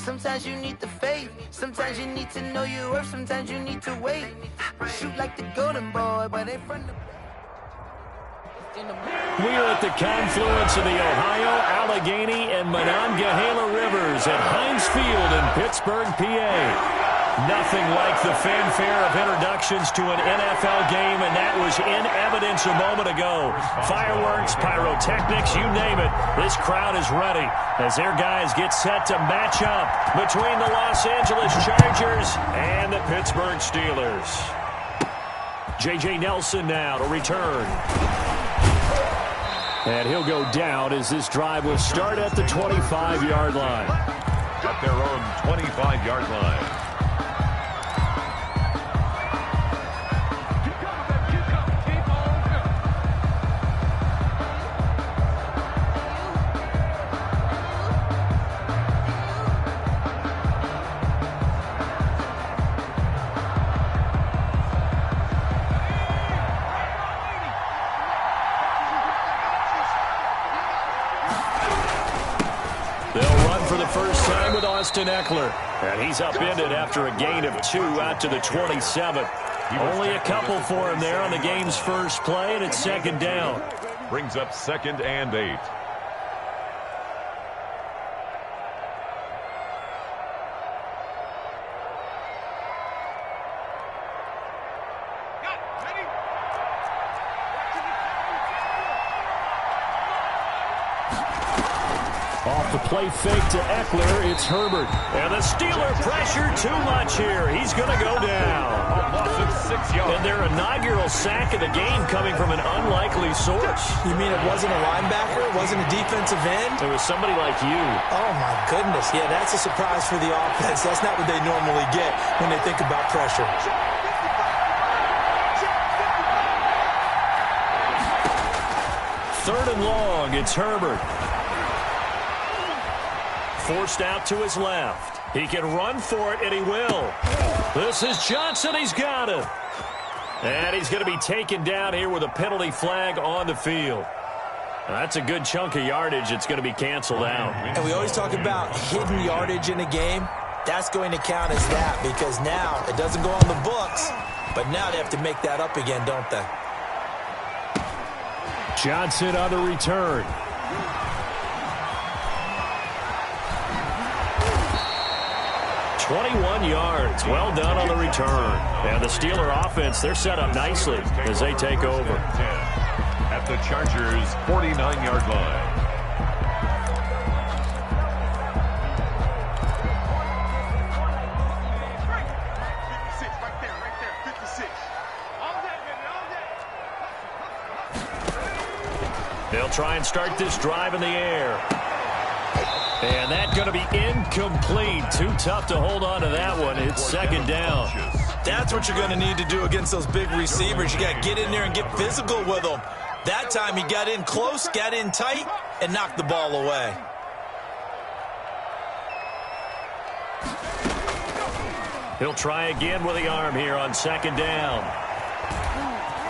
Sometimes you need the faith. Sometimes you need to know your worth. Sometimes you need to wait. Shoot like the golden boy, but in front of... We are at the confluence of the Ohio, Allegheny, and Monongahela Rivers at Heinz Field in Pittsburgh, PA. Nothing like the fanfare of introductions to an NFL game, and that was in evidence a moment ago. Fireworks, pyrotechnics, you name it. This crowd is ready as their guys get set to match up between the Los Angeles Chargers and the Pittsburgh Steelers. J.J. Nelson now to return. And he'll go down as this drive will start at the 25-yard line. At their own 25-yard line. First time with Austin Eckler. And he's upended after a gain of 2 out to the 27. Only a couple for him there on the game's first play, and it's second down. Brings up 2nd and 8. Off the play fake to Eckler, it's Herbert. And the Steeler pressure too much here. He's going to go down. A loss of 6 yards. And their inaugural sack of the game coming from an unlikely source. You mean it wasn't a linebacker? It wasn't a defensive end? It was somebody like you. Oh, my goodness. Yeah, that's a surprise for the offense. That's not what they normally get when they think about pressure. Third and long, it's Herbert. Forced out to his left. He can run for it, and he will. This is Johnson. He's got it. And he's going to be taken down here with a penalty flag on the field. That's a good chunk of yardage. It's going to be canceled out. And we always talk about hidden yardage in a game. That's going to count as that because now it doesn't go on the books, but now they have to make that up again, don't they? Johnson on the return. "21 yards. Well done on the return. And the Steeler offense, they're set up nicely as they take over. At the Chargers' 49-yard line. They'll try and start this drive in the air. And that's going to be incomplete. Too tough to hold on to that one. It's second down. That's what you're going to need to do against those big receivers. You got to get in there and get physical with them. That time he got in close, got in tight, and knocked the ball away. He'll try again with the arm here on second down.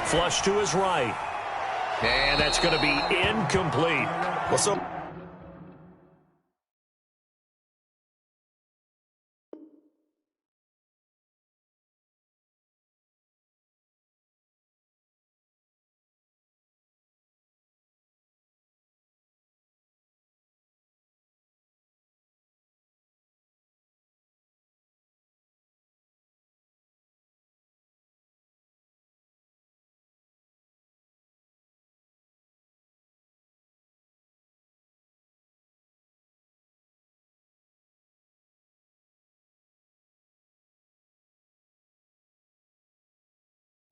Flush to his right. And that's going to be incomplete. Well, so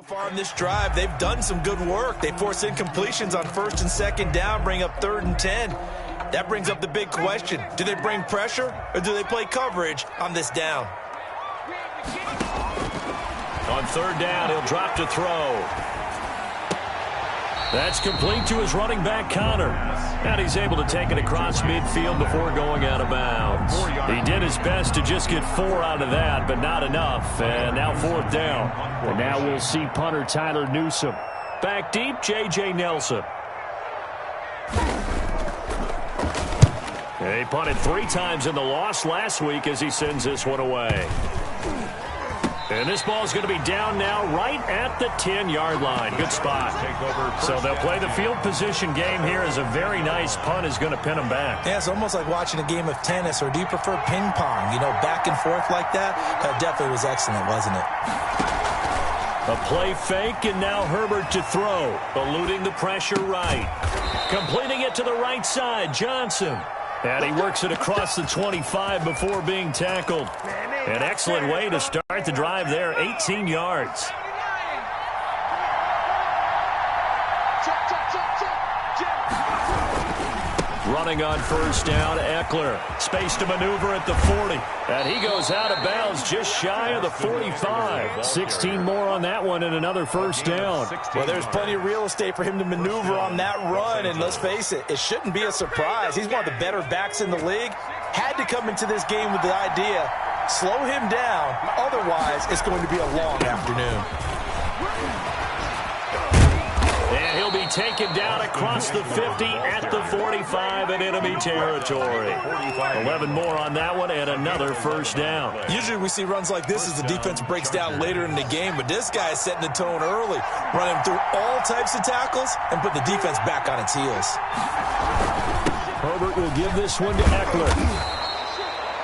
far on this drive, they've done some good work. They force incompletions on first and second down, bring up 3rd and 10. That brings up the big question. Do they bring pressure or do they play coverage on this down? On third down, he'll drop to throw. That's complete to his running back, Connor. And he's able to take it across midfield before going out of bounds. He did his best to just get 4 out of that, but not enough. And now 4th down. And now we'll see punter Tyler Newsome. Back deep, J.J. Nelson. He punted 3 times in the loss last week as he sends this one away. And this ball is going to be down now right at the 10-yard line. Good spot. So they'll play the field position game here as a very nice punt is going to pin them back. Yeah, it's almost like watching a game of tennis, or do you prefer ping pong? You know, back and forth like that? That definitely was excellent, wasn't it? A play fake, and now Herbert to throw. Eluding the pressure right. Completing it to the right side, Johnson. And he works it across the 25 before being tackled. An excellent way to start the drive there, 18 yards. Running on first down, Eckler. Space to maneuver at the 40. And he goes out of bounds just shy of the 45. 16 more on that one and another first down. Well, there's plenty of real estate for him to maneuver on that run. And let's face it, it shouldn't be a surprise. He's one of the better backs in the league. Had to come into this game with the idea, slow him down. Otherwise, it's going to be a long afternoon. And he'll be taken down across the 50 at the 45 in enemy territory. 11 more on that one and another first down. Usually we see runs like this as the defense breaks down later in the game, but this guy is setting the tone early, running through all types of tackles and put the defense back on its heels. Herbert will give this one to Eckler.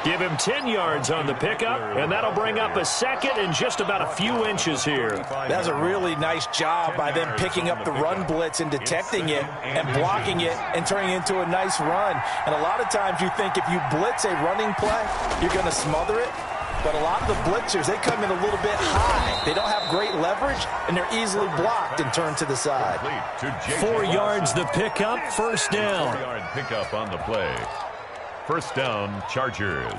Give him 10 yards on the pickup, and that'll bring up a second and just about a few inches here. That's a really nice job by them picking up the run blitz and detecting it and blocking it and turning it into a nice run. And a lot of times you think if you blitz a running play, you're going to smother it. But a lot of the blitzers, they come in a little bit high. They don't have great leverage, and they're easily blocked and turned to the side. 4 yards the pickup, first down. 4-yard pickup on the play. First down, Chargers.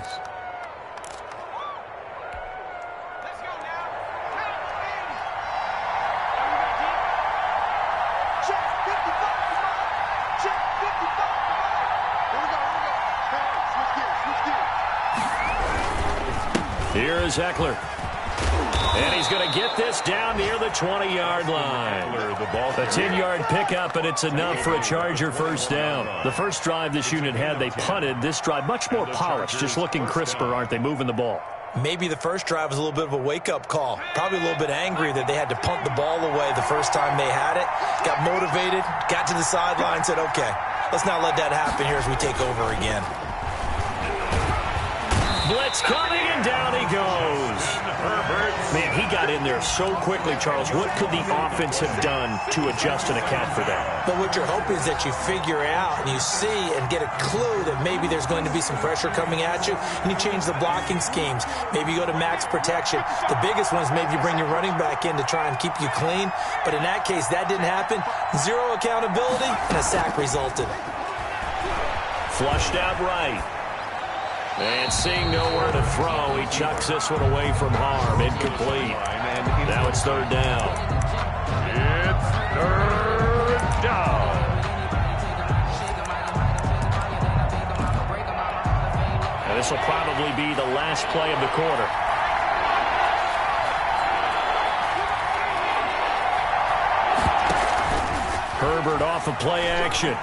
Here is Eckler. And he's going to get this down near the 20-yard line. A 10-yard pickup, and it's enough for a Charger first down. The first drive this unit had, they punted. This drive, much more polished, just looking crisper, aren't they, moving the ball? Maybe the first drive was a little bit of a wake-up call. Probably a little bit angry that they had to punt the ball away the first time they had it. Got motivated, got to the sideline, said, okay, let's not let that happen here as we take over again. Blitz coming, and down he goes. Man, he got in there so quickly, Charles. What could the offense have done to adjust and account for that? But what you're hoping is that you figure out and you see and get a clue that maybe there's going to be some pressure coming at you, and you change the blocking schemes. Maybe you go to max protection. The biggest one is maybe you bring your running back in to try and keep you clean. But in that case, that didn't happen. Zero accountability, and a sack resulted. Flushed out right. And seeing nowhere to throw, he chucks this one away from harm. Incomplete. Now it's third down. It's third down. And this will probably be the last play of the quarter. Herbert off of play action.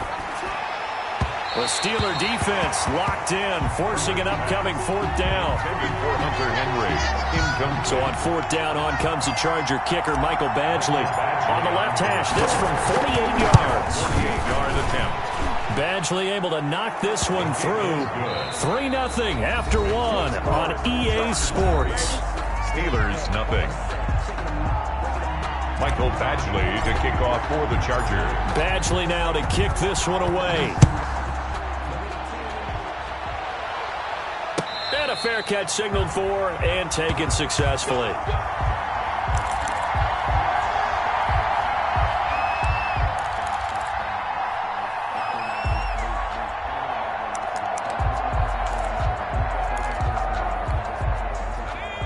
The Steeler defense locked in, forcing an upcoming fourth down. For Hunter Henry. So on fourth down, on comes the Charger kicker, Michael Badgley. On the left hash, this from 48 yards. 48-yard attempt. Badgley able to knock this one through. 3-0 after one on EA Sports. Steelers, nothing. Michael Badgley to kick off for the Chargers. Badgley now to kick this one away. And a fair catch signaled for and taken successfully.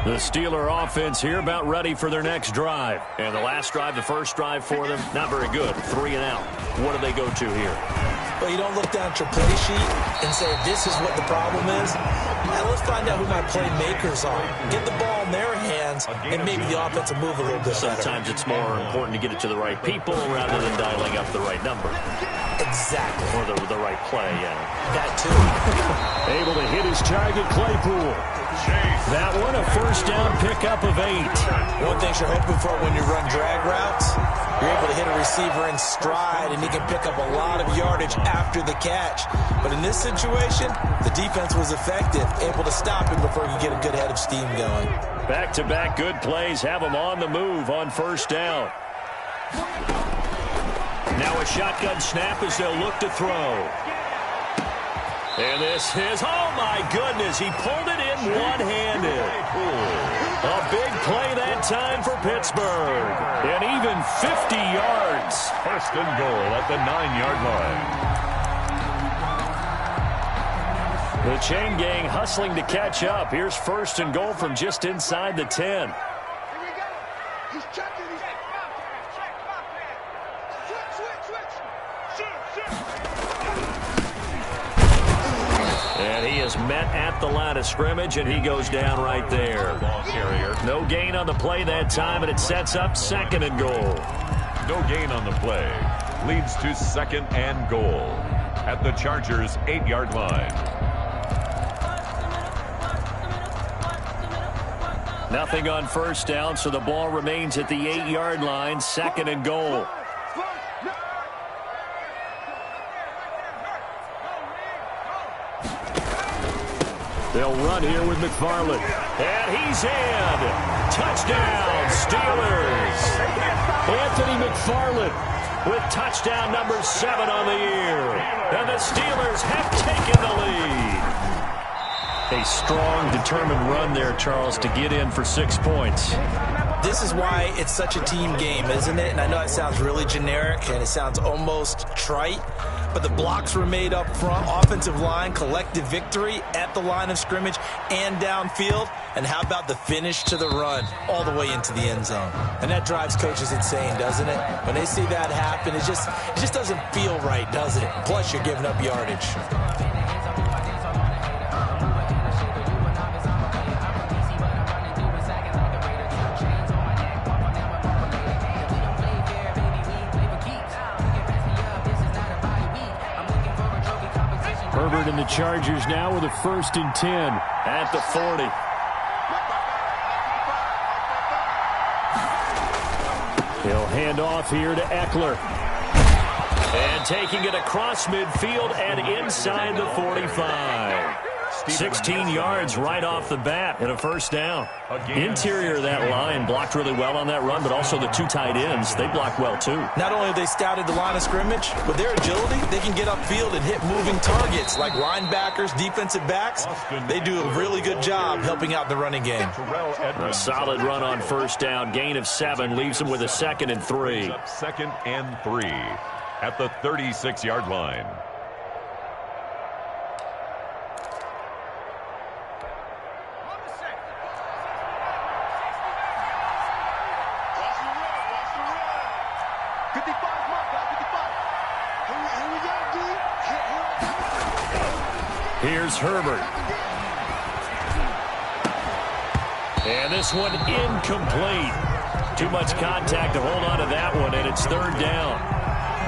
The Steeler offense here about ready for their next drive. And the last drive, the first drive for them, not very good. 3 and out. What do they go to here? Well, you don't look down at your play sheet and say, this is what the problem is. Now let's find out who my playmakers are. Get the ball in their hands, and maybe the offense will move a little bit better. Sometimes it's more important to get it to the right people rather than dialing up the right number. Exactly. Or the right play, yeah. That too. Able to hit his target, Claypool. That one, a first down pickup of 8. One thing you're hoping for when you run drag routes, you're able to hit a receiver in stride, and he can pick up a lot of yardage after the catch. But in this situation, the defense was effective, able to stop him before he could get a good head of steam going. Back-to-back good plays have him on the move on first down. Now a shotgun snap as they'll look to throw. And this is, oh my goodness, he pulled it in one-handed. A big play that time for Pittsburgh. And even 50 yards. First and goal at the 9-yard line. The chain gang hustling to catch up. Here's first and goal from just inside the 10. Here we go. He's checking. And he is met at the line of scrimmage, and he goes down right there. No gain on the play that time, and it sets up second and goal. No gain on the play. Leads to second and goal at the Chargers' 8-yard line. Nothing on first down, so the ball remains at the 8-yard line, second and goal. They'll run here with McFarland. And he's in. Touchdown, Steelers. Anthony McFarland with touchdown number 7 on the year. And the Steelers have taken the lead. A strong, determined run there, Charles, to get in for 6 points. This is why it's such a team game, isn't it? And I know it sounds really generic and it sounds almost trite, but the blocks were made up front, offensive line, collective victory at the line of scrimmage and downfield. And how about the finish to the run all the way into the end zone? And that drives coaches insane, doesn't it? When they see that happen, it just doesn't feel right, does it? Plus, you're giving up yardage. Herbert and the Chargers now with a 1st and 10 at the 40. He'll hand off here to Eckler. And taking it across midfield and inside the 45. 16 yards right off the bat and a first down. Interior of that line blocked really well on that run, but also the 2 tight ends, they blocked well too. Not only have they scouted the line of scrimmage, with their agility, they can get upfield and hit moving targets like linebackers, defensive backs. They do a really good job helping out the running game. A solid run on first down, gain of 7, leaves them with a 2nd and 3. 2nd and 3 at the 36-yard line. Here's Herbert. And this one incomplete. Too much contact to hold on to that one, and it's 3rd down.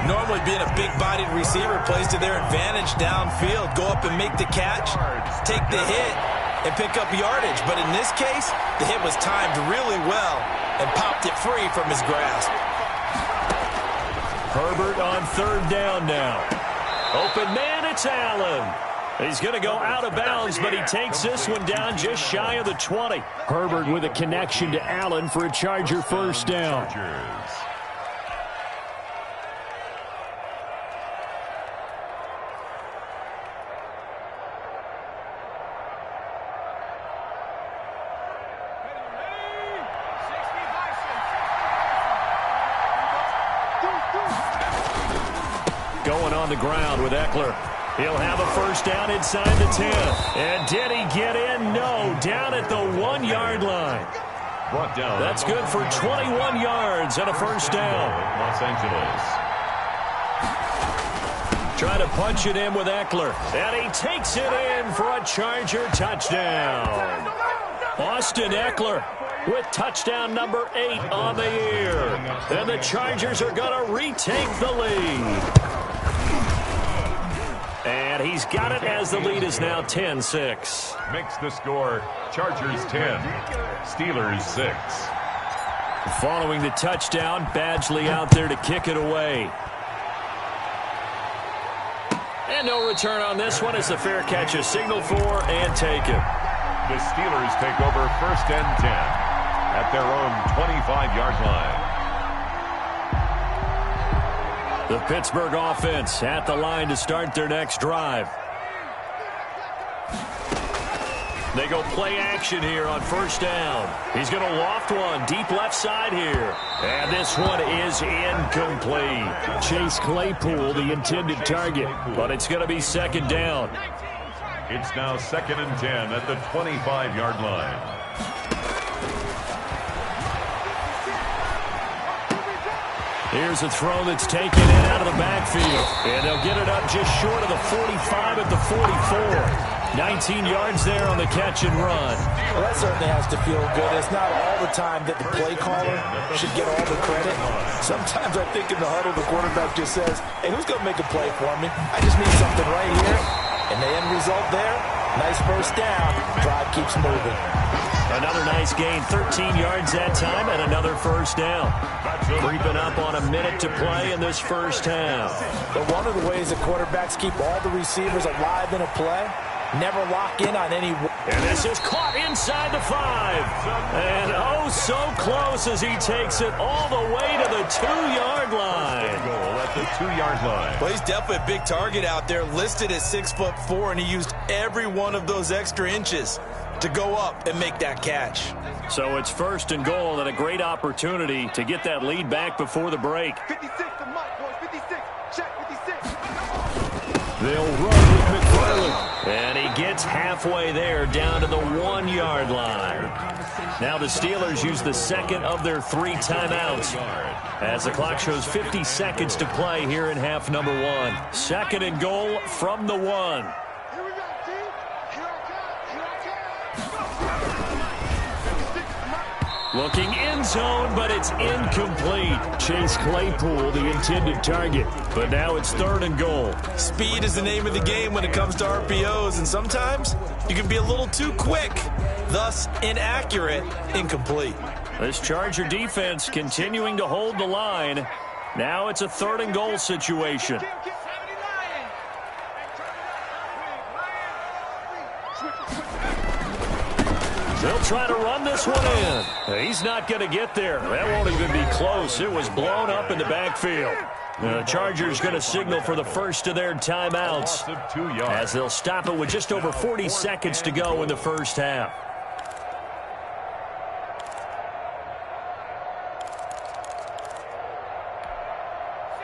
Normally being a big-bodied receiver plays to their advantage downfield. Go up and make the catch, take the hit, and pick up yardage. But in this case, the hit was timed really well and popped it free from his grasp. Herbert on 3rd down now. Open man, it's Allen. He's going to go out of bounds, but he takes this one down just shy of the 20. Herbert with a connection to Allen for a Charger 1st down. Going on the ground with Eckler. He'll have a 1st down inside the 10. And did he get in? No, down at the 1-yard line. Brought down. That's good for 21 yards and a 1st down. Los Angeles. Trying to punch it in with Eckler. And he takes it in for a Charger touchdown. Austin Eckler with touchdown number 8 on the year. And the Chargers are going to retake the lead. And he's got it as the lead is now 10-6. Makes the score Chargers 10, Steelers 6. Following the touchdown, Badgley out there to kick it away. And no return on this one as the fair catch is signaled for and taken. The Steelers take over 1st and 10 at their own 25-yard line. The Pittsburgh offense at the line to start their next drive. They go play action here on 1st down. He's going to loft one deep left side here. And this one is incomplete. Chase Claypool, the intended target, but it's going to be 2nd down. It's now 2nd and 10 at the 25-yard line. Here's a throw that's taken in out of the backfield. And they'll get it up just short of the 45 at the 44. 19 yards there on the catch and run. Well, that certainly has to feel good. It's not all the time that the play caller should get all the credit. Sometimes I think in the huddle, the quarterback just says, hey, who's going to make a play for me? I just need something right here. And the end result there, nice 1st down. Drive keeps moving. Another nice gain, 13 yards that time, and another 1st down. Creeping up on a minute to play in this 1st half. But one of the ways that quarterbacks keep all the receivers alive in a play, never lock in on any. And this is caught inside the 5. And oh, so close as he takes it all the way to the 2-yard line. Goal at the 2-yard line. Well, he's definitely a big target out there, listed at 6'4", and he used every one of those extra inches to go up and make that catch. So it's 1st and goal and a great opportunity to get that lead back before the break. 56 to Mike, boys. 56. Check 56. They'll run with McFarland. And he gets halfway there down to the 1-yard line. Now the Steelers use the 2nd of their 3 timeouts as the clock shows 50 seconds to play here in half number 1. 2nd and goal from the 1. Looking end zone, but it's incomplete. Chase Claypool, the intended target. But now it's 3rd and goal. Speed is the name of the game when it comes to RPOs, and sometimes you can be a little too quick, thus inaccurate, incomplete. This Charger defense continuing to hold the line. Now it's a 3rd and goal situation. They'll try to run this one in. He's not going to get there. That won't even be close. It was blown up in the backfield. The Chargers going to signal for the 1st of their timeouts as they'll stop it with just over 40 seconds to go in the 1st half.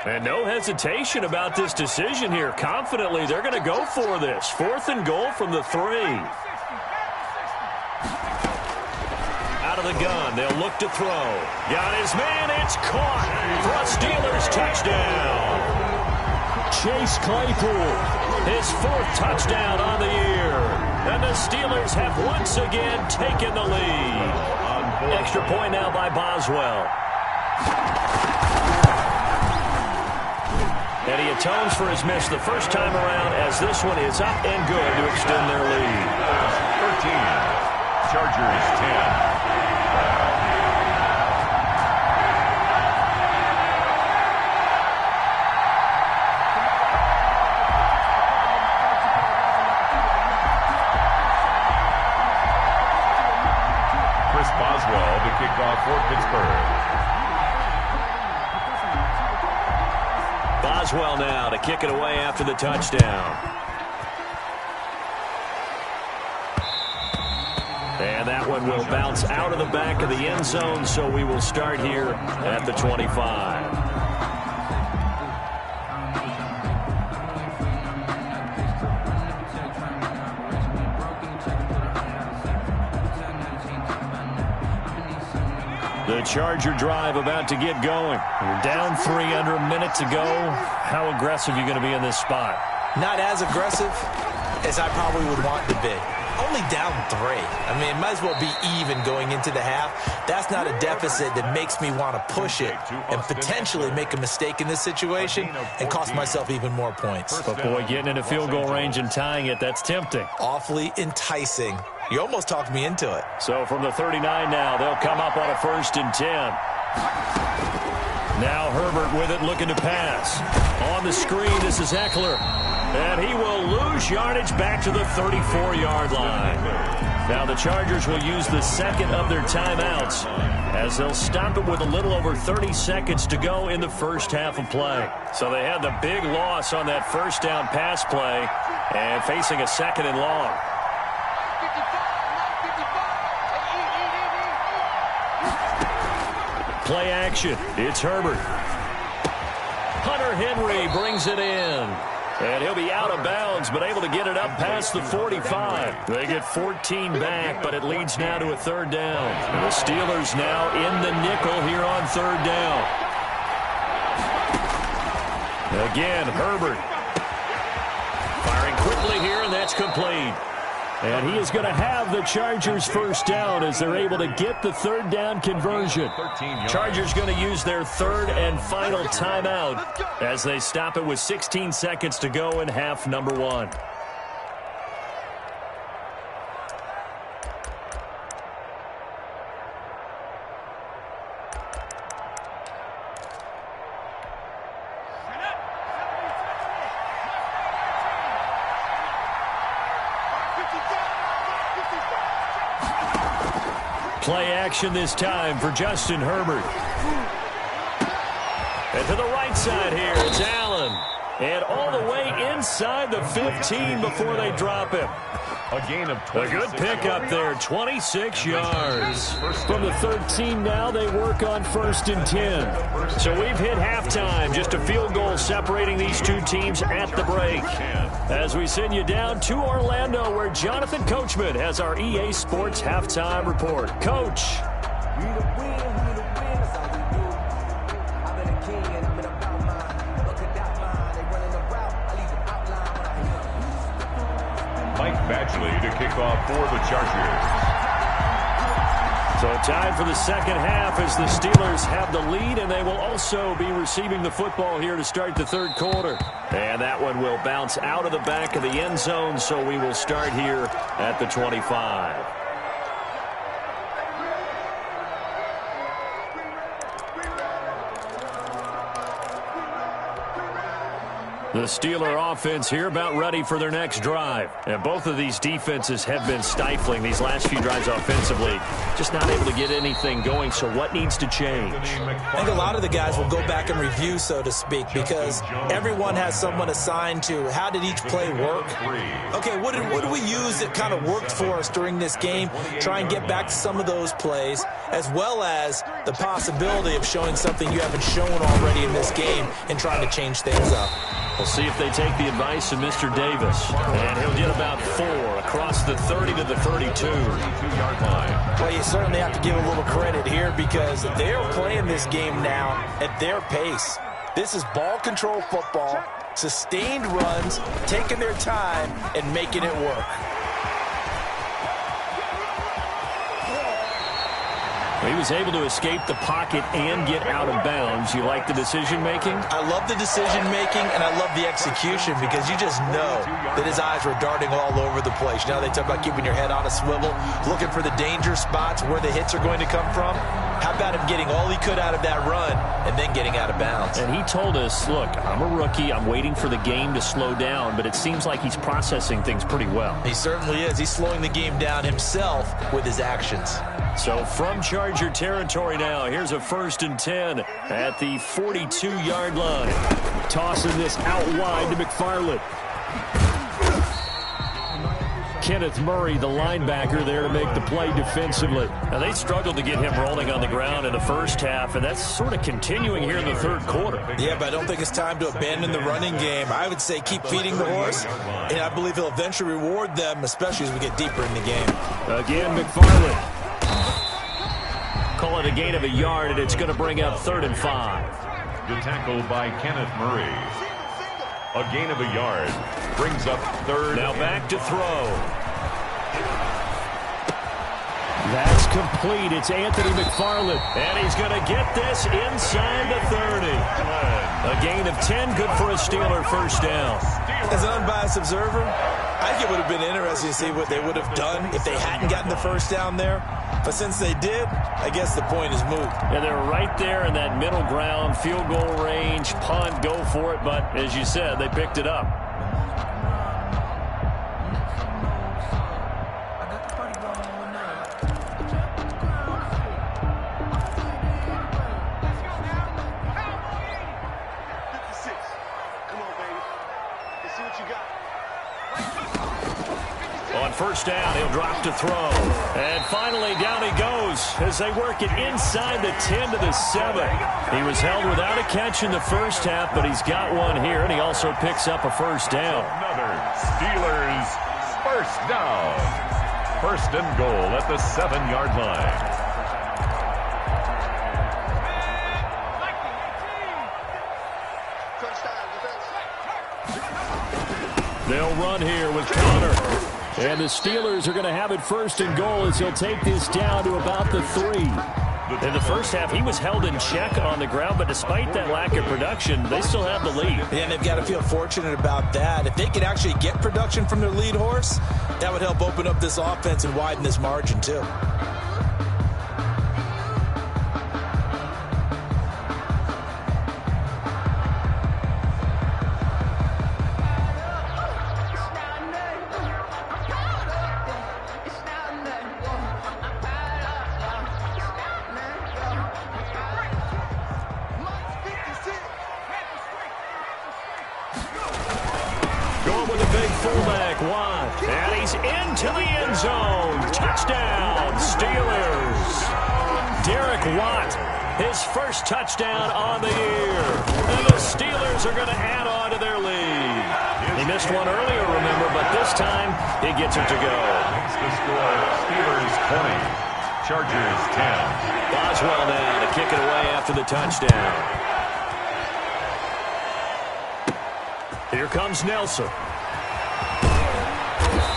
And no hesitation about this decision here. Confidently, they're going to go for this. 4th and goal from the 3. Out of the gun, they'll look to throw. Got his man, it's caught for a Steelers touchdown. Chase Claypool, his 4th touchdown on the year. And the Steelers have once again taken the lead. Extra point now by Boswell. And he atones for his miss the first time around as this one is up and good to extend their lead. 13, Chargers 10. Boswell to kick off for Pittsburgh. Boswell now to kick it away after the touchdown. And that one will bounce out of the back of the end zone, so we will start here at the 25. The Charger drive about to get going. You're down 3 under a minute to go. How aggressive are you going to be in this spot? Not as aggressive as I probably would want to be. only down 3. I mean, it might as well be even going into the half. That's not a deficit that makes me want to push it and potentially make a mistake in this situation and cost myself even more points. But, boy, getting into field goal range and tying it, that's tempting. Awfully enticing. You almost talked me into it. So from the 39 now, they'll come up on a 1st and 10. Now Herbert with it, looking to pass. On the screen, this is Eckler. And he will lose yardage back to the 34-yard line. Now the Chargers will use the second of their timeouts as they'll stop it with a little over 30 seconds to go in the first half of play. So they had the big loss on that first down pass play and facing a 2nd and long. Play action. It's Herbert. Hunter Henry brings it in. And he'll be out of bounds, but able to get it up past the 45. They get 14 back, but it leads now to a 3rd down. And the Steelers now in the nickel here on 3rd down. Again, Herbert. Firing quickly here, and that's complete. And he is going to have the Chargers first down as they're able to get the 3rd down conversion. Chargers going to use their 3rd and final timeout as they stop it with 16 seconds to go in half number 1. Play action this time for Justin Herbert. And to the right side here, it's Allen. And all the way inside the 15 before they drop him. A gain of 26. A good pickup there, 26 yards. From the 13 now, they work on 1st and 10. So we've hit halftime, just a field goal separating these two teams at the break. As we send you down to Orlando, where Jonathan Coachman has our EA Sports Halftime Report. Coach. Mike Badgley to kick off for the Chargers. So time for the second half as the Steelers have the lead, and they will also be receiving the football here to start the 3rd quarter. And that one will bounce out of the back of the end zone, so we will start here at the 25. The Steeler offense here about ready for their next drive. And both of these defenses have been stifling these last few drives offensively. Just not able to get anything going, so what needs to change? I think a lot of the guys will go back and review, so to speak, because everyone has someone assigned to how did each play work. Okay, what did we use that kind of worked for us during this game? Try and get back to some of those plays, as well as the possibility of showing something you haven't shown already in this game and trying to change things up. We'll see if they take the advice of Mr. Davis. And he'll get about 4 across the 30 to the 32-yard line. Well, you certainly have to give a little credit here because they're playing this game now at their pace. This is ball control football, sustained runs, taking their time, and making it work. He was able to escape the pocket and get out of bounds. You like the decision-making? I love the decision-making, and I love the execution because you just know that his eyes were darting all over the place. You know, they talk about keeping your head on a swivel, looking for the danger spots where the hits are going to come from. How about him getting all he could out of that run and then getting out of bounds? And he told us, look, I'm a rookie. I'm waiting for the game to slow down, but it seems like he's processing things pretty well. He certainly is. He's slowing the game down himself with his actions. So from Charger territory now, here's a 1st and 10 at the 42-yard line. Tossing this out wide to McFarland. Kenneth Murray, the linebacker, there to make the play defensively. Now, they struggled to get him rolling on the ground in the first half, and that's sort of continuing here in the 3rd quarter. Yeah, but I don't think it's time to abandon the running game. I would say keep feeding the horse, and I believe he'll eventually reward them, especially as we get deeper in the game. Again, McFarland. Call it a gain of a yard, and it's going to bring up 3rd and 5. Good tackle by Kenneth Murray. A gain of a yard brings up 3rd. Now back to throw. complete. It's Anthony McFarland. And he's going to get this inside the 30. A gain of 10, good for a Steeler first down. As an unbiased observer, I think it would have been interesting to see what they would have done if they hadn't gotten the first down there. But since they did, I guess the point is moot. And they're right there in that middle ground, field goal range, punt, go for it. But as you said, they picked it up. On first down, he'll drop to throw. And finally, down he goes as they work it inside the 10 to the 7. He was held without a catch in the first half, but he's got one here, and he also picks up a first down. Another Steelers first down. First and goal at the 7-yard line. They'll run here with Connor. And the Steelers are going to have it first and goal as he'll take this down to about the 3. In the first half, he was held in check on the ground, but despite that lack of production, they still have the lead. Yeah, and they've got to feel fortunate about that. If they could actually get production from their lead horse, that would help open up this offense and widen this margin, too. Going with a big fullback, Watt. And he's into the end zone. Touchdown, Steelers. Derek Watt, his first touchdown on the year. And the Steelers are going to add on to their lead. He missed one earlier, remember, but this time he gets it to go. Makes the score Steelers 20, Chargers 10. Boswell now to kick it away after the touchdown. Here comes Nelson.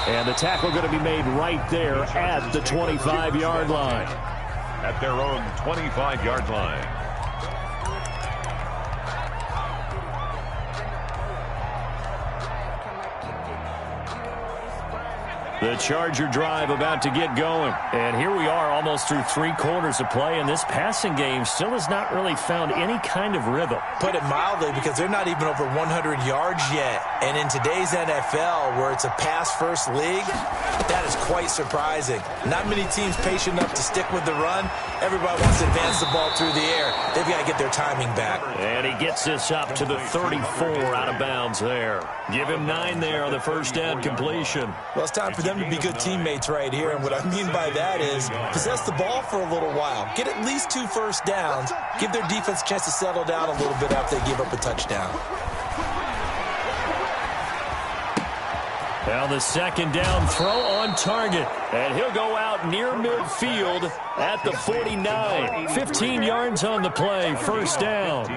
And the tackle going to be made right there at the 25-yard line. At their own 25-yard line. The Charger drive about to get going. And here we are almost through 3 quarters of play, and this passing game still has not really found any kind of rhythm. Put it mildly, because they're not even over 100 yards yet. And in today's NFL, where it's a pass-first league, that is quite surprising. Not many teams patient enough to stick with the run. Everybody wants to advance the ball through the air. They've got to get their timing back. And he gets this up to the 34 out of bounds there. Give him 9 there on the first down completion. Well, it's time for them to be good teammates right here. And what I mean by that is possess the ball for a little while. Get at least 2 first downs. Give their defense a chance to settle down a little bit after they give up a touchdown. Now the second down throw on target. And he'll go out near midfield at the 49. 15 yards on the play, first down.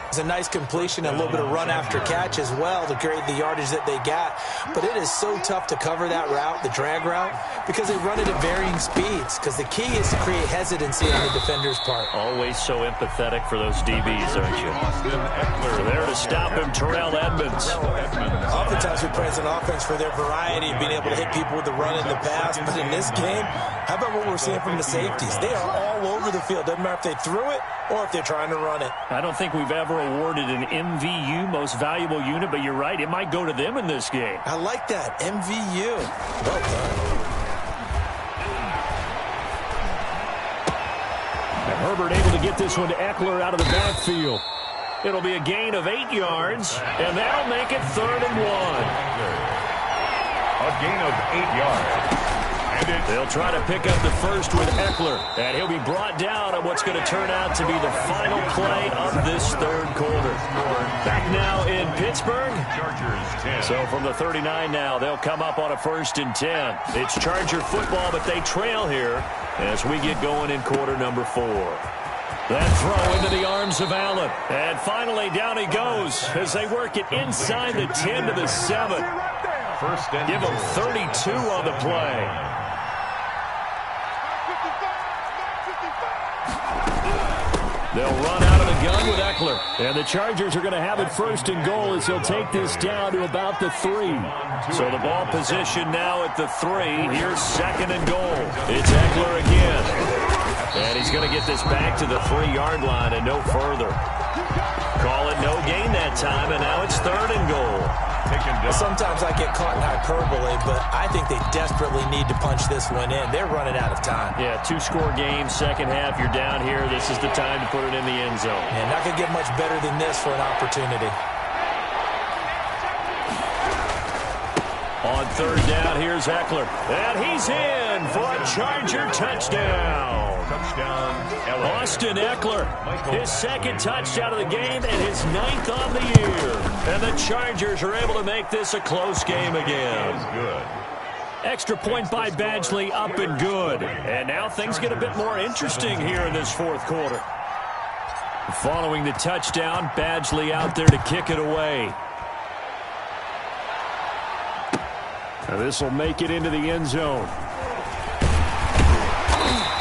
It's a nice completion and a little bit of run after catch as well to create the yardage that they got. But it is so tough to cover that route, the drag route, because they run it at varying speeds. Because the key is to create hesitancy on the defender's part. Always so empathetic for those DBs, aren't you? So there to stop him, Terrell Edmonds. Oftentimes we praise an offense for their variety of being able to hit people with the run and the pass. But in this game, how about what we're seeing from the safeties? They are all over the field. Doesn't matter if they threw it or if they're trying to run it. I don't think we've ever awarded an MVU, most valuable unit, but you're right, it might go to them in this game. I like that, MVU. Well done. And Herbert able to get this one to Eckler out of the backfield. It'll be a gain of 8 yards, and that'll make it 3rd and 1. A gain of 8 yards. They'll try to pick up the first with Eckler, and he'll be brought down on what's going to turn out to be the final play of this 3rd quarter. Back now in Pittsburgh. Chargers 10. So from the 39 now, they'll come up on a 1st and 10. It's Charger football, but they trail here as we get going in quarter number 4. That throw into the arms of Allen. And finally, down he goes as they work it inside the 10 to the 7. First and Give him 32 on the play. They'll run out of the gun with Eckler. And the Chargers are going to have it first and goal as he'll take this down to about the 3. So the ball position now at the 3. Here's second and goal. It's Eckler again. And he's going to get this back to the 3-yard line and no further. Call it no gain that time, and now it's third and goal. Sometimes I get caught in hyperbole, but I think they desperately need to punch this one in. They're running out of time. Yeah, 2-score game, second half, you're down here. This is the time to put it in the end zone. And not going to get much better than this for an opportunity. On third down, here's Eckler. And he's in for a Charger touchdown. Touchdown, LA. Austin Eckler, his second touchdown of the game and his 9th on the year. And the Chargers are able to make this a close game again. That was good. Extra point by Badgley, up and good. And now things get a bit more interesting here in this fourth quarter. Following the touchdown, Badgley out there to kick it away. Now this will make it into the end zone.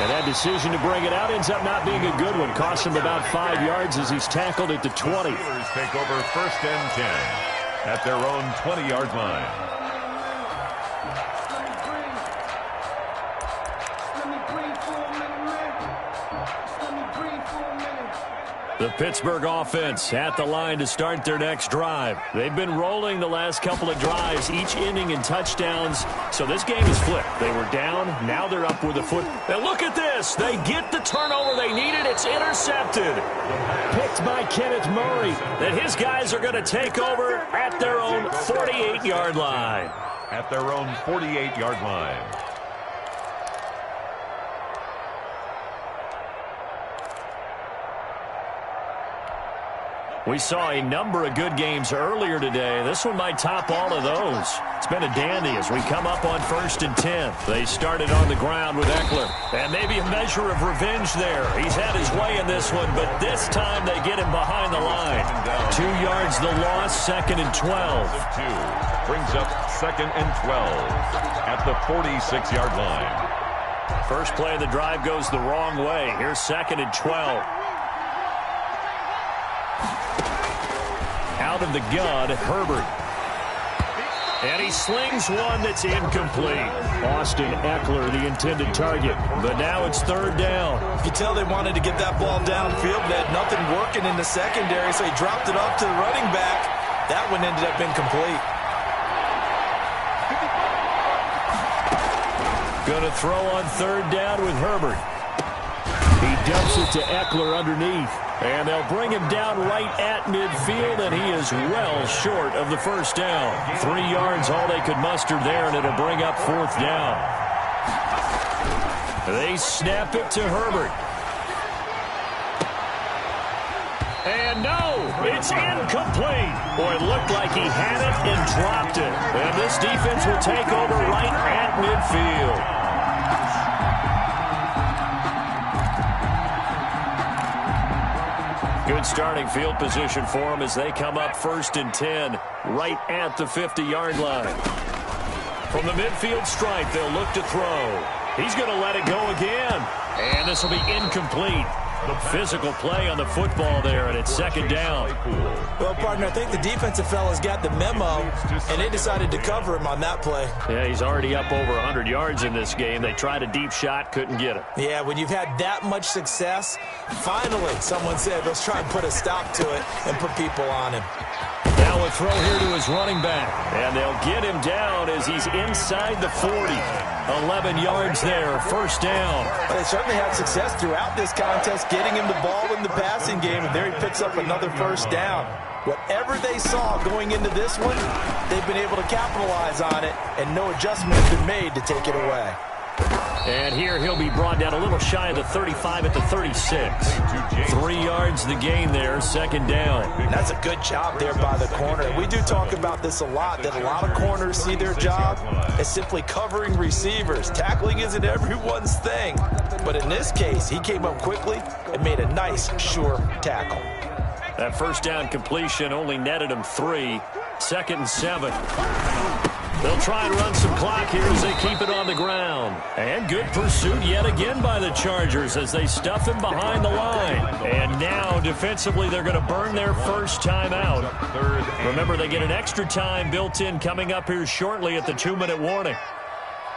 And that decision to bring it out ends up not being a good one. Costs him about 5 yards as he's tackled at the 20. The Steelers take over first and 10 at their own 20-yard line. The Pittsburgh offense at the line to start their next drive. They've been rolling the last couple of drives, each inning in touchdowns. So this game is flipped. They were down, now they're up with a foot. And look at this. They get the turnover they needed. It's intercepted. Picked by Kenneth Murray. And his guys are going to take over at their own 48-yard line. At their own 48-yard line. We saw a number of good games earlier today. This one might top all of those. It's been a dandy as we come up on first and 10. They started on the ground with Eckler. And maybe a measure of revenge there. He's had his way in this one, but this time they get him behind the line. 2 yards the loss, second and 12. Brings up second and 12 at the 46-yard line. First play of the drive goes the wrong way. Here's second and 12. Out of the gun, Herbert. And he slings one that's incomplete. Austin Eckler, the intended target. But now it's third down. You can tell they wanted to get that ball downfield. They had nothing working in the secondary, so he dropped it off to the running back. That one ended up incomplete. Going to throw on third down with Herbert. He dumps it to Eckler underneath. And they'll bring him down right at midfield, and he is well short of the first down. 3 yards, all they could muster there, and it'll bring up fourth down. They snap it to Herbert. And no, it's incomplete. Boy, it looked like he had it and dropped it. And this defense will take over right at midfield. Good starting field position for them as they come up first and 10 right at the 50-yard line. From the midfield stripe, they'll look to throw. He's going to let it go again. And this will be incomplete. The physical play on the football there, and it's second down. Well, partner, I think the defensive fellas got the memo, and they decided to cover him on that play. Yeah, he's already up over 100 yards in this game. They tried a deep shot, couldn't get it. Yeah, when you've had that much success, finally someone said, let's try and put a stop to it and put people on him. Now a throw here to his running back, and they'll get him down as he's inside the 40. 11 yards there, first down. Well, they certainly had success throughout this contest, getting him the ball in the passing game, and there he picks up another first down. Whatever they saw going into this one, they've been able to capitalize on it, and no adjustment has been made to take it away. And here he'll be brought down a little shy of the 35 at the 36. 3 yards the gain there, second down. And that's a good job there by the corner. We do talk about this a lot, that a lot of corners see their job as simply covering receivers. Tackling isn't everyone's thing. But in this case, he came up quickly and made a nice, sure tackle. That first down completion only netted him 3. Second and 7. They'll try and run some clock here as they keep it on the ground. And good pursuit yet again by the Chargers as they stuff him behind the line. And now, defensively, they're going to burn their first timeout. Remember, they get an extra time built in coming up here shortly at the 2-minute warning.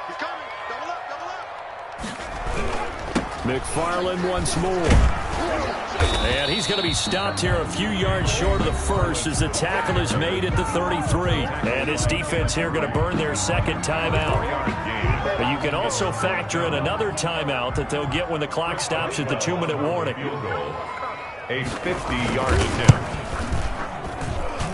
He's coming. Double up, double up. McFarland once more. And he's going to be stopped here a few yards short of the first as the tackle is made at the 33. And his defense here going to burn their second timeout. But you can also factor in another timeout that they'll get when the clock stops at the 2-minute warning. A 50-yard attempt.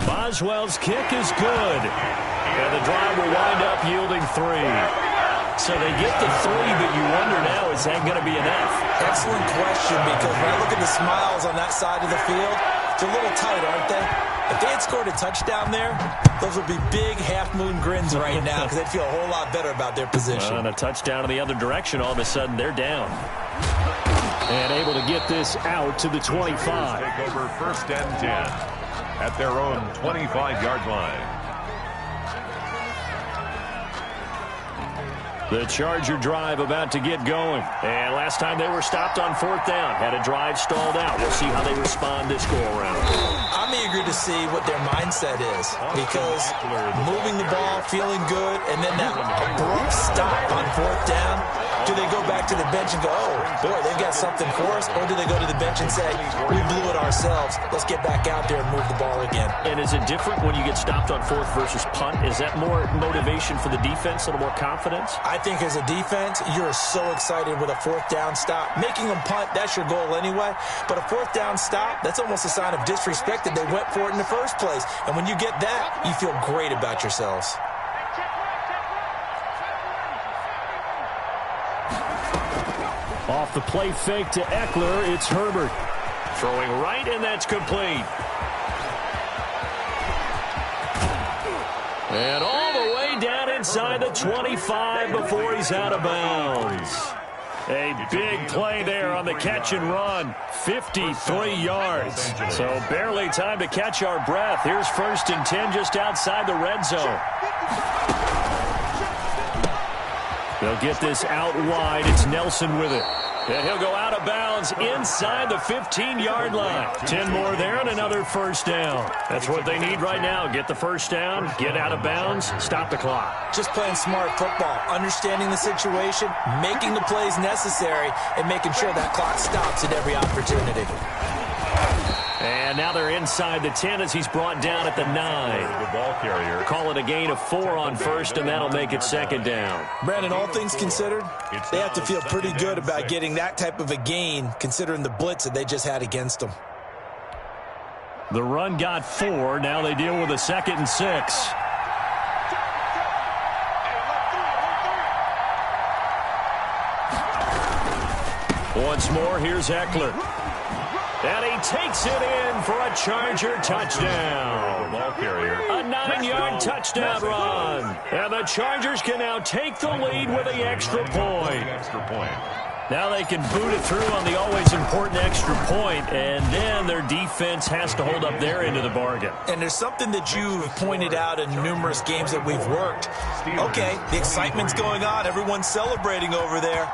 Boswell's kick is good. And the drive will wind up yielding 3. So they get the 3, but you wonder now, is that going to be enough? Excellent question, because when I look at the smiles on that side of the field, they're a little tight, aren't they? If they had scored a touchdown there, those would be big half-moon grins right now because they'd feel a whole lot better about their position. And a touchdown in the other direction, all of a sudden they're down. And able to get this out to the 25. Take over 1st and 10 at their own 25-yard line. The Charger drive about to get going. And last time they were stopped on 4th down. Had a drive stalled out. We'll see how they respond this go-around. I'm eager to see what their mindset is, because moving the ball, feeling good, and then that abrupt stop on 4th down, do they go back to the bench and go, oh, boy, they've got something for us, or do they go to the bench and say, we blew it ourselves, let's get back out there and move the ball again? And is it different when you get stopped on 4th versus punt? Is that more motivation for the defense, a little more confidence? I think as a defense, you're so excited with a 4th down stop. Making them punt, that's your goal anyway. But a 4th down stop, that's almost a sign of disrespect that they went for it in the first place. And when you get that, you feel great about yourselves. Off the play fake to Eckler, it's Herbert. Throwing right, and that's complete. And all the way down inside the 25 before he's out of bounds. A big play there on the catch and run. 53 yards. So barely time to catch our breath. Here's 1st and 10 just outside the red zone. They'll get this out wide. It's Nelson with it. And he'll go out of bounds inside the 15-yard line. 10 more there and another 1st down. That's what they need right now. Get the 1st down, get out of bounds, stop the clock. Just playing smart football, understanding the situation, making the plays necessary, and making sure that clock stops at every opportunity. And now they're inside the 10 as he's brought down at the 9. The ball carrier. Call it a gain of 4 on 1st, and that'll make it 2nd down. Brandon, all things considered, they have to feel pretty good about getting that type of a gain, considering the blitz that they just had against them. The run got 4. Now they deal with a 2nd and 6. Once more, here's Eckler. And he takes it in for a Charger touchdown. Ball carrier. A 9-yard touchdown run. And the Chargers can now take the lead with the extra point. Now they can boot it through on the always important extra point, and then their defense has to hold up their end of the bargain. And there's something that you've pointed out in numerous games that we've worked. Okay, the excitement's going on. Everyone's celebrating over there.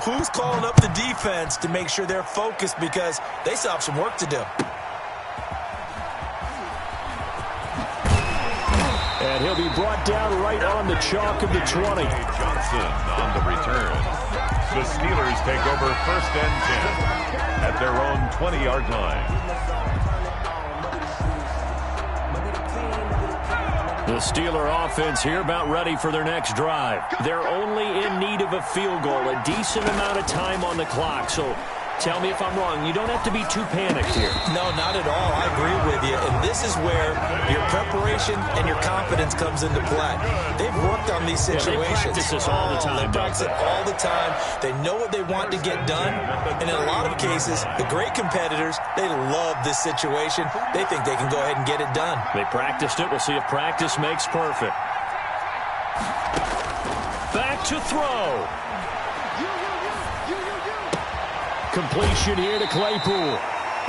Who's calling up the defense to make sure they're focused, because they still have some work to do? And he'll be brought down right on the chalk of the 20. Johnson on the return. The Steelers take over 1st and 10 at their own 20-yard line. The Steeler offense here about ready for their next drive. They're only in need of a field goal, a decent amount of time on the clock. So tell me if I'm wrong. You don't have to be too panicked here. No, not at all. I agree with you. And this is where your preparation and your confidence comes into play. They've worked on these situations. They practice this all the time. They practice it all the time. They know what they want to get done. And in a lot of cases, the great competitors, they love this situation. They think they can go ahead and get it done. They practiced it. We'll see if practice makes perfect. Back to throw. Completion here to Claypool.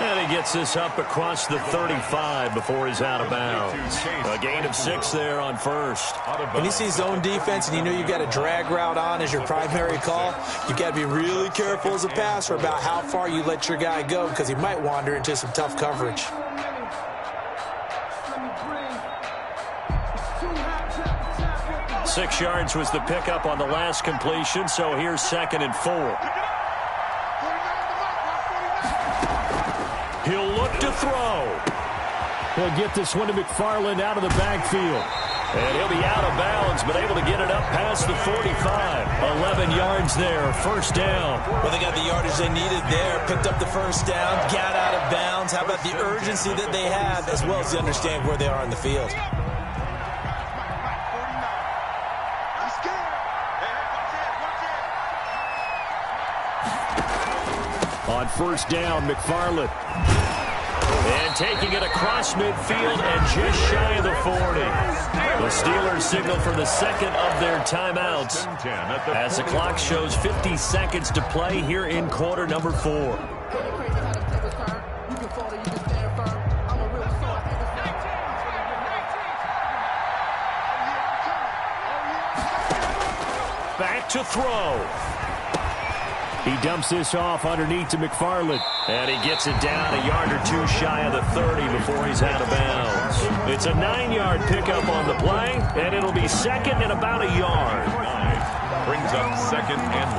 And he gets this up across the 35 before he's out of bounds. A gain of 6 there on first. When you see zone defense and you know you've got a drag route on as your primary call, you've got to be really careful as a passer about how far you let your guy go because he might wander into some tough coverage. Six yards was the pickup on the last completion, so here's 2nd and 4. He'll look to throw. He'll get this one to McFarland out of the backfield. And he'll be out of bounds, but able to get it up past the 45. 11 yards there, first down. Well, they got the yardage they needed there, picked up the first down, got out of bounds. How about the urgency that they have, as well as they understand where they are in the field? On first down, McFarland. And taking it across midfield and just shy of the 40. The Steelers signal for the second of their timeouts as the clock shows 50 seconds to play here in quarter number 4. Back to throw. He dumps this off underneath to McFarland. And he gets it down a yard or 2 shy of the 30 before he's out of bounds. It's a 9-yard pickup on the play, and it'll be second and about a yard. Brings up 2nd and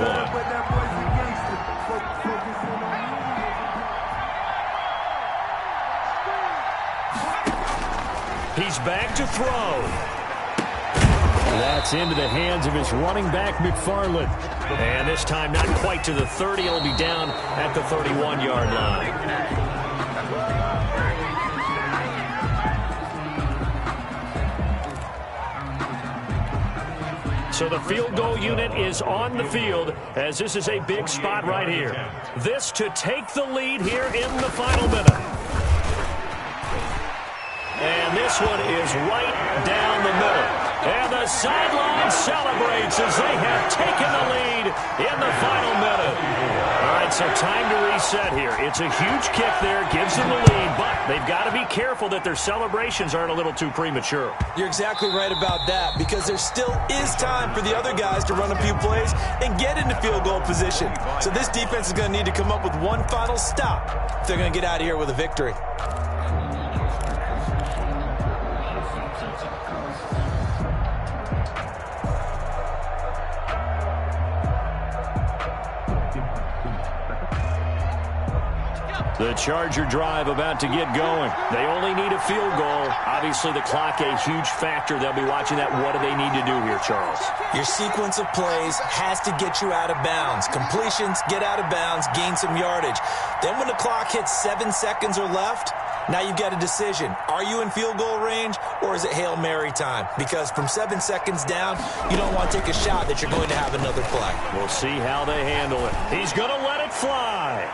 1. He's back to throw. That's into the hands of his running back, McFarland. And this time not quite to the 30. It'll be down at the 31-yard line. So the field goal unit is on the field as this is a big spot right here. This to take the lead here in the final minute. And this one is right down the middle. And the sideline celebrates as they have taken the lead in the final minute. All right, so time to reset here. It's a huge kick there, gives them the lead, but they've got to be careful that their celebrations aren't a little too premature. You're exactly right about that because there still is time for the other guys to run a few plays and get into field goal position. So this defense is going to need to come up with one final stop if they're going to get out of here with a victory. The Charger drive about to get going. They only need a field goal. Obviously, the clock a huge factor. They'll be watching that. What do they need to do here, Charles? Your sequence of plays has to get you out of bounds. Completions, get out of bounds, gain some yardage. Then when the clock hits 7 seconds or left, now you've got a decision. Are you in field goal range or is it Hail Mary time? Because from 7 seconds down, you don't want to take a shot that you're going to have another play. We'll see how they handle it. He's going to let it fly.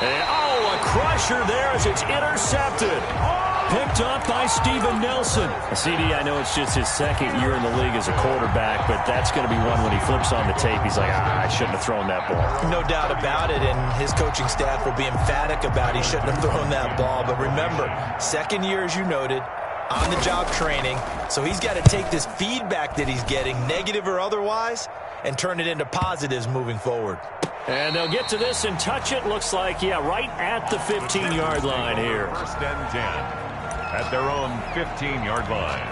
And, a crusher there as it's intercepted. Picked up by Steven Nelson. CD, I know it's just his second year in the league as a quarterback, but that's going to be one when he flips on the tape. He's like, I shouldn't have thrown that ball. No doubt about it, and his coaching staff will be emphatic about he shouldn't have thrown that ball. But remember, second year, as you noted, on-the-job training, so he's got to take this feedback that he's getting, negative or otherwise, and turn it into positives moving forward. And they'll get to this and touch it. Looks like, right at the 15-yard line here. 1st and 10 at their own 15-yard line.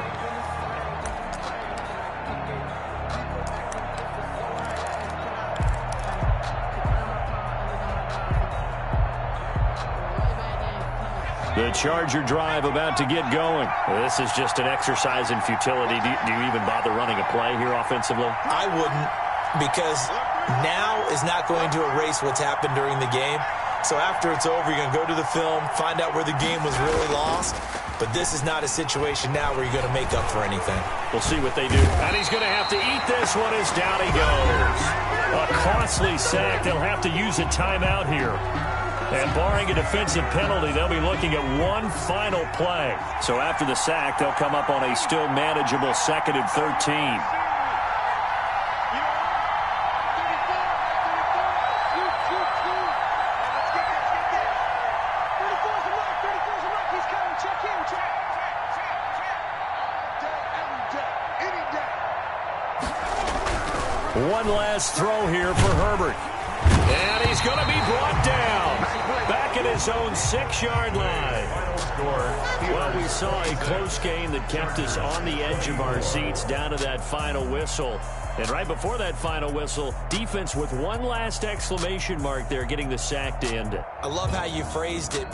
The Charger drive about to get going. This is just an exercise in futility. Do you even bother running a play here offensively? I wouldn't, because now is not going to erase what's happened during the game. So after it's over, you're going to go to the film, find out where the game was really lost. But this is not a situation now where you're going to make up for anything. We'll see what they do. And he's going to have to eat this one as down he goes. A costly sack. They'll have to use a timeout here. And barring a defensive penalty, they'll be looking at one final play. So after the sack, they'll come up on a still manageable 2nd and 13. One last throw here for Herbert. And he's going to be brought down back at his own 6-yard line. Well, we saw a close game that kept us on the edge of our seats down to that final whistle. And right before that final whistle, defense with one last exclamation mark there, getting the sack to end it. I love how you phrased it.